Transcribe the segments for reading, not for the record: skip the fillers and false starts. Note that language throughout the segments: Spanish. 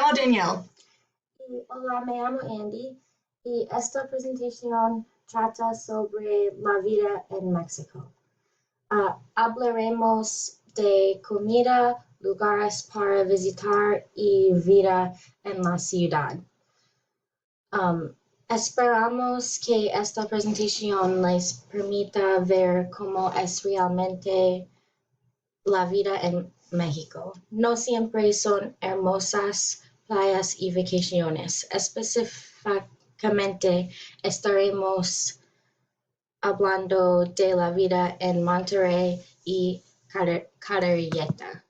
llamo Danielle. Hola, me llamo Andy y esta presentación trata sobre la vida en México. Hablaremos de comida, lugares para visitar y vida en la ciudad. Esperamos que esta presentación les permita ver cómo es realmente la vida en México. No siempre son hermosas playas y vacaciones. Específicamente estaremos hablando de la vida en Monterrey y Cadereyta.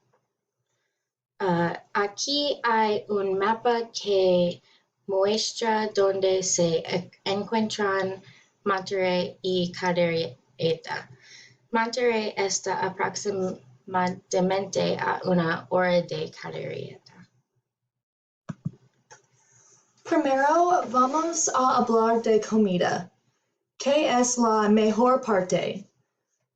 Aquí hay un mapa que muestra dónde se encuentran Monterrey y Cadereyta. Monterrey está aproximadamente a una hora de Cadereyta. Primero vamos a hablar de comida. ¿Qué es la mejor parte?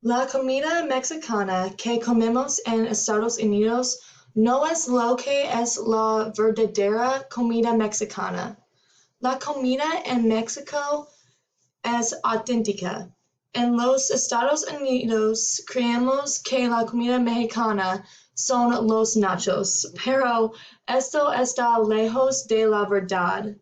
La comida mexicana que comemos en Estados Unidos no es lo que es la verdadera comida mexicana. La comida en México es auténtica. En los Estados Unidos creemos que la comida mexicana son los nachos, pero esto está lejos de la verdad.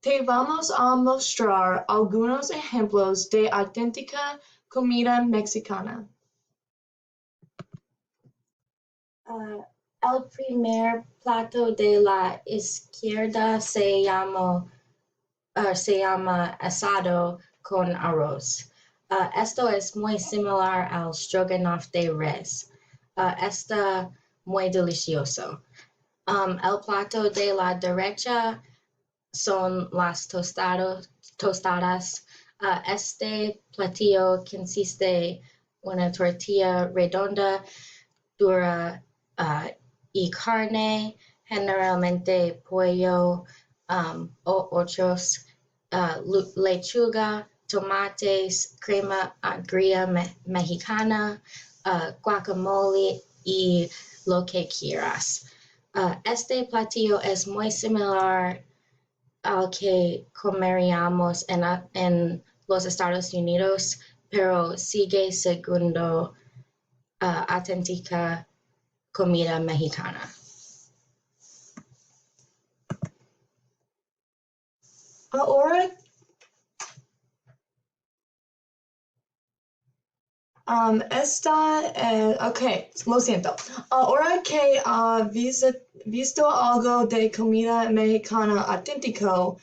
Te vamos a mostrar algunos ejemplos de auténtica comida mexicana. El primer plato de la izquierda se llama asado con arroz. Esto es muy similar al stroganoff de res. Está muy delicioso. El plato de la derecha son las tostadas. Este platillo consiste una tortilla redonda, dura y carne, generalmente pollo o otros, lechuga, tomates, crema agria mexicana, guacamole y lo que quieras. Este platillo es muy similar al que comeríamos en los Estados Unidos, pero sigue siendo auténtica comida mexicana. Ahora, lo siento. Ahora que ha visto algo de comida mexicana auténtico,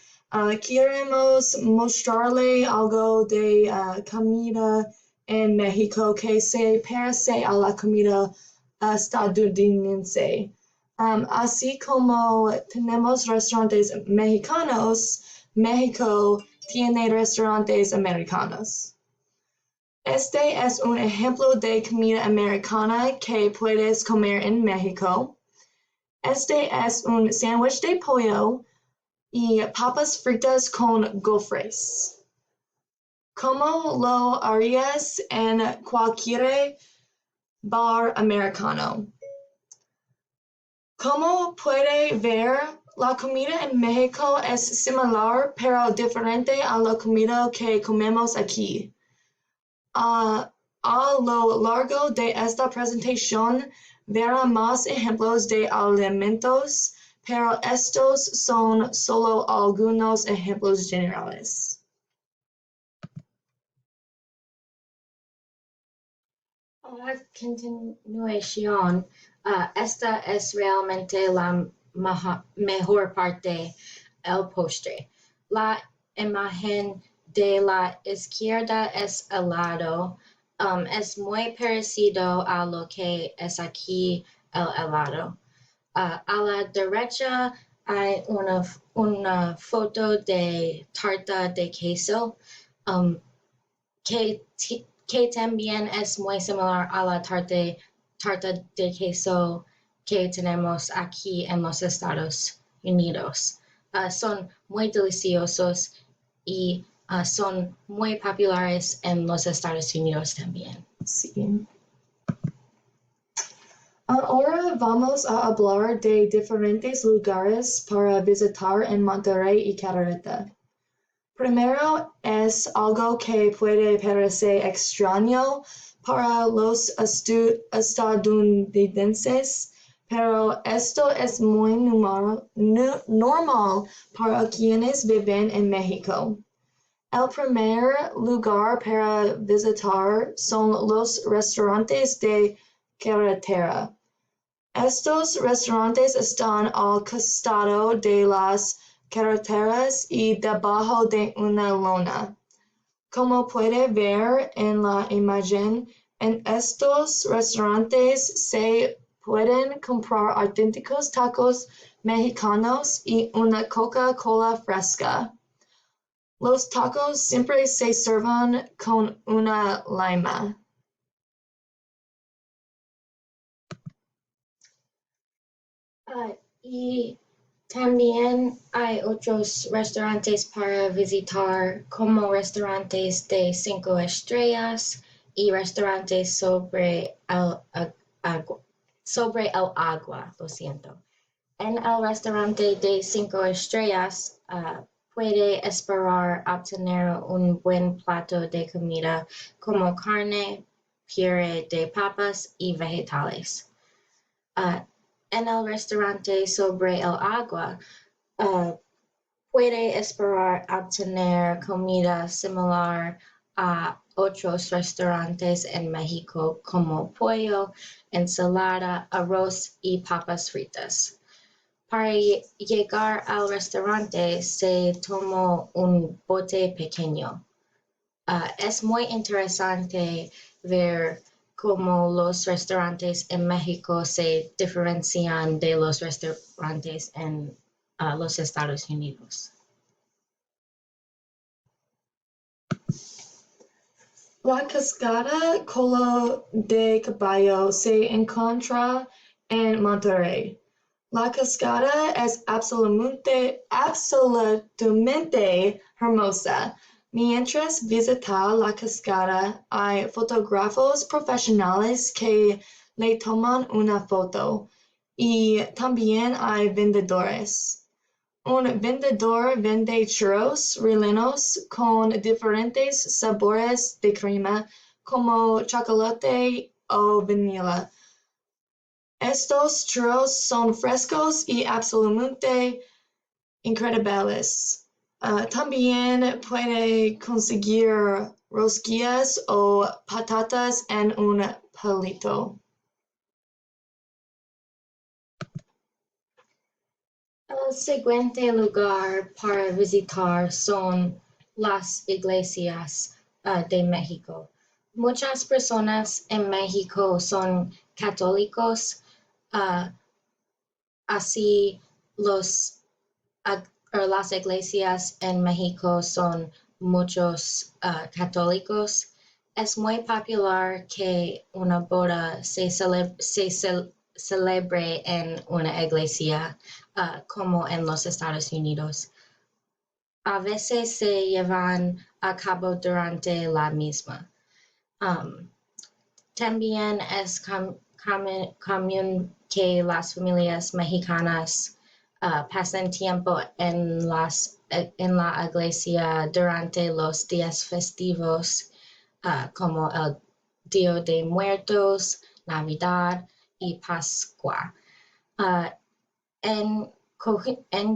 queremos mostrarle algo de comida en México que se parece a la comida estadounidense. Así como tenemos restaurantes mexicanos, México tiene restaurantes americanos. Este es un ejemplo de comida americana que puedes comer en México. Este es un sándwich de pollo y papas fritas con gofres. ¿Cómo lo harías en cualquier bar americano? Como puede ver, la comida en México es similar pero diferente a la comida que comemos aquí. A lo largo de esta presentación verán más ejemplos de alimentos, pero estos son solo algunos ejemplos generales. A continuación, esta es realmente la mejor parte, el postre. La imagen de la izquierda es helado. Es muy parecido a lo que es aquí el helado. A la derecha hay una foto de tarta de queso que también es muy similar a la tarta de queso que tenemos aquí en los Estados Unidos. Son muy deliciosos y son muy populares en los Estados Unidos también. Sí. Ahora vamos a hablar de diferentes lugares para visitar en Monterrey y Cadereyta. Primero es algo que puede parecer extraño para los estadounidenses, pero esto es muy normal para quienes viven en México. El primer lugar para visitar son los restaurantes de carretera. Estos restaurantes están al costado de las carreteras y debajo de una lona. Como puede ver en la imagen, en estos restaurantes se pueden comprar auténticos tacos mexicanos y una Coca-Cola fresca. Los tacos siempre se sirven con una lima. Y también hay otros restaurantes para visitar, como restaurantes de 5 estrellas y restaurantes sobre el agua, lo siento. En el restaurante de 5 estrellas, puede esperar obtener un buen plato de comida como carne, puré de papas y vegetales. En el restaurante sobre el agua, puede esperar obtener comida similar a otros restaurantes en México como pollo, ensalada, arroz y papas fritas. Para llegar al restaurante se tomó un bote pequeño. Es muy interesante ver cómo los restaurantes en México se diferencian de los restaurantes en los Estados Unidos. La cascada Cola de Caballo se encuentra en Monterrey. La cascada es absolutamente hermosa. Mientras visita la cascada, hay fotógrafos profesionales que le toman una foto y también hay vendedores. Un vendedor vende churros rellenos con diferentes sabores de crema, como chocolate o vanilla. Estos churros son frescos y absolutamente increíbles. También puede conseguir rosquillas o patatas en un palito. El siguiente lugar para visitar son las iglesias de México. Muchas personas en México son católicos, así las iglesias en México son muchos católicos. Es muy popular que una boda se celebre en una iglesia como en los Estados Unidos. A veces se llevan a cabo durante la misma. También es común que las familias mexicanas pasen tiempo en la iglesia durante los días festivos como el Día de Muertos, Navidad y Pascua. En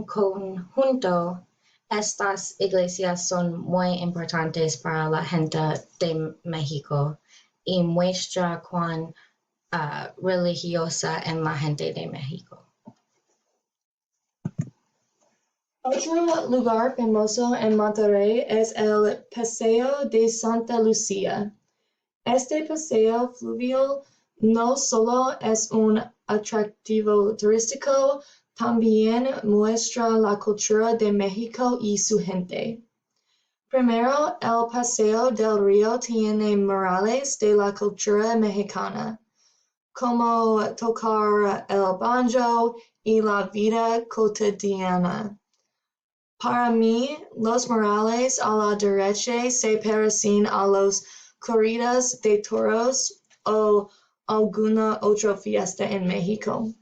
conjunto, estas iglesias son muy importantes para la gente de México y muestra cuán religiosa es la gente de México. Otro lugar famoso en Monterrey es el Paseo de Santa Lucía. Este paseo fluvial no solo es un atractivo turístico, también muestra la cultura de México y su gente. Primero, el Paseo del Río tiene murales de la cultura mexicana, como tocar el banjo y la vida cotidiana. Para mí, los murales a la derecha se parecen a las corridas de toros o alguna otra fiesta en México?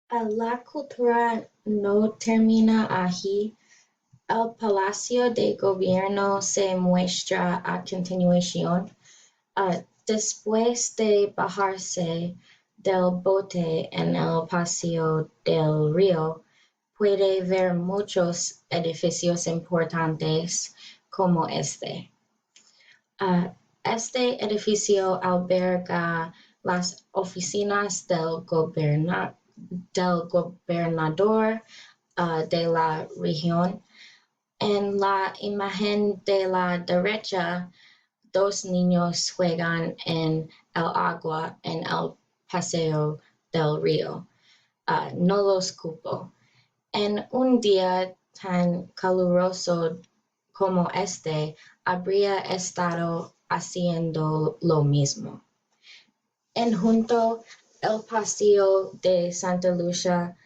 La cultura no termina allí. El Palacio de Gobierno se muestra a continuación. Después de bajarse del bote en el Paseo del Río, puede ver muchos edificios importantes como este. Este edificio alberga las oficinas del gobernador de la región. En la imagen de la derecha, dos niños juegan en el agua en el Paseo del Río. No los culpo. En un día tan caluroso como este, habría estado haciendo lo mismo. En junto, el Paseo de Santa Lucia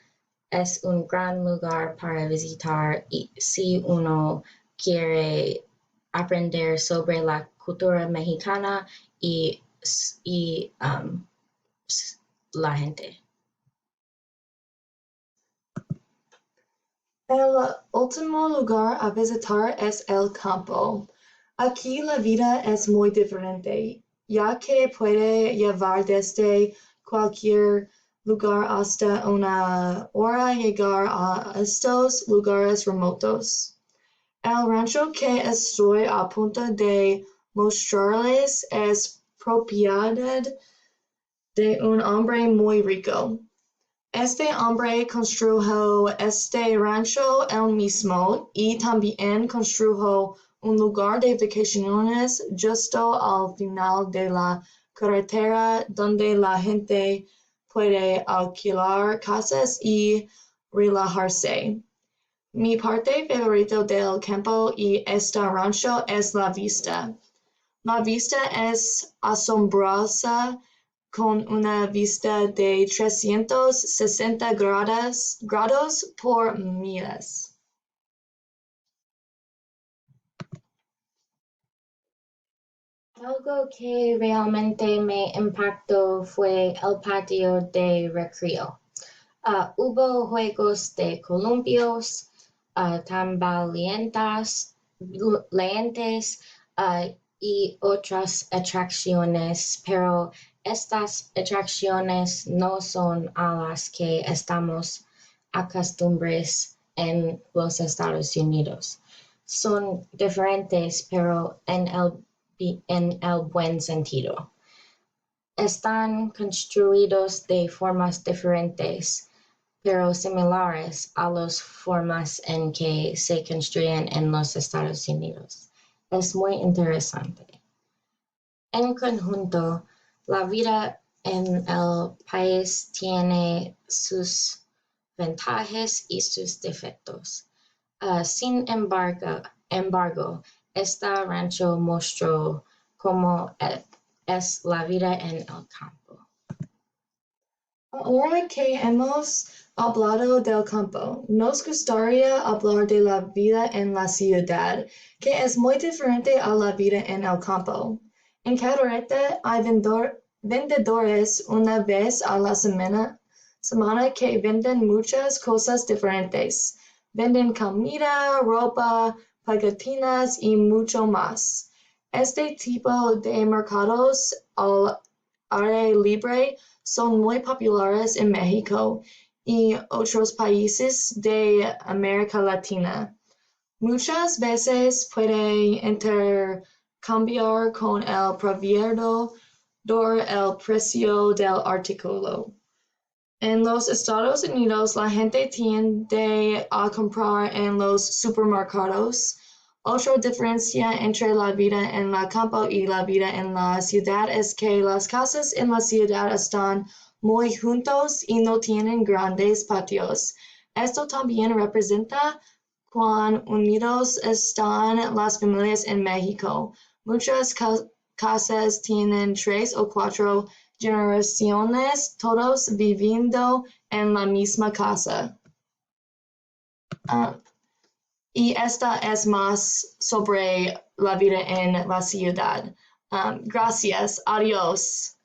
es un gran lugar para visitar y si uno quiere aprender sobre la cultura mexicana y la gente. El último lugar a visitar es el campo. Aquí la vida es muy diferente, ya que puede llevar desde cualquier lugar hasta una hora llegar a estos lugares remotos. El rancho que estoy a punto de mostrarles es propiedad de un hombre muy rico. Este hombre construyó este rancho él mismo y también construyó un lugar de vacaciones justo al final de la carretera donde la gente puede alquilar casas y relajarse. Mi parte favorita del campo y este rancho es la vista. La vista es asombrosa con una vista de 360 grados por millas. Algo que realmente me impactó fue el patio de recreo. Hubo juegos de columpios, tambaleantes y otras atracciones, pero estas atracciones no son a las que estamos acostumbrados en los Estados Unidos. Son diferentes, pero en el buen sentido. Están construidos de formas diferentes, pero similares a las formas en que se construyen en los Estados Unidos. Es muy interesante. En conjunto, la vida en el país tiene sus ventajas y sus defectos. Sin embargo, este rancho mostró cómo es la vida en el campo. Ahora que hemos hablado del campo, nos gustaría hablar de la vida en la ciudad, que es muy diferente a la vida en el campo. En Cadereyta hay vendedores una vez a la semana que venden muchas cosas diferentes. Venden comida, ropa, pegatinas y mucho más. Este tipo de mercados al aire libre son muy populares en México y otros países de América Latina. Muchas veces puede intercambiar con el proveedor el precio del artículo. En los Estados Unidos, la gente tiende a comprar en los supermercados. Otra diferencia entre la vida en el campo y la vida en la ciudad es que las casas en la ciudad están muy juntos y no tienen grandes patios. Esto también representa cuán unidos están las familias en México. Muchas casas tienen 3 o 4 generaciones, todos viviendo en la misma casa. y esta es más sobre la vida en la ciudad. Gracias, adiós.